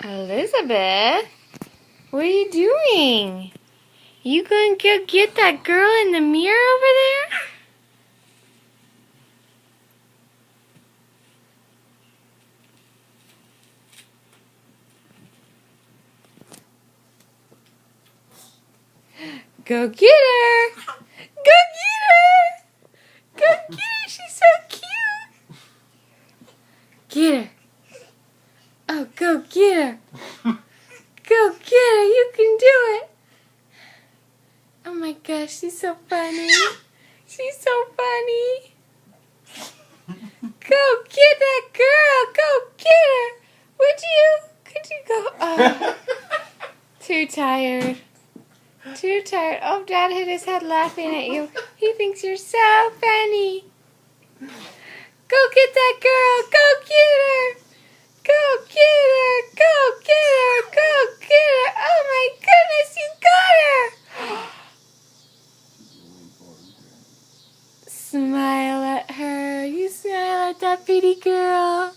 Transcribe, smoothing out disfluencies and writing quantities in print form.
Elizabeth, what are you doing? You gonna go get that girl in the mirror over there? Go get her! Go get her! Go get her! She's so cute! Get her! Oh, go get her! Go get her! You can do it! Oh my gosh, she's so funny! She's so funny! Go get that girl! Go get her! Would you? Could you go? Oh, too tired. Too tired. Oh, Dad hit his head laughing at you. He thinks you're so funny. Go get that girl. Go get her. Go get her. Go get her. Go get her. Oh my goodness, you got her. Smile at her. You smile at that pretty girl.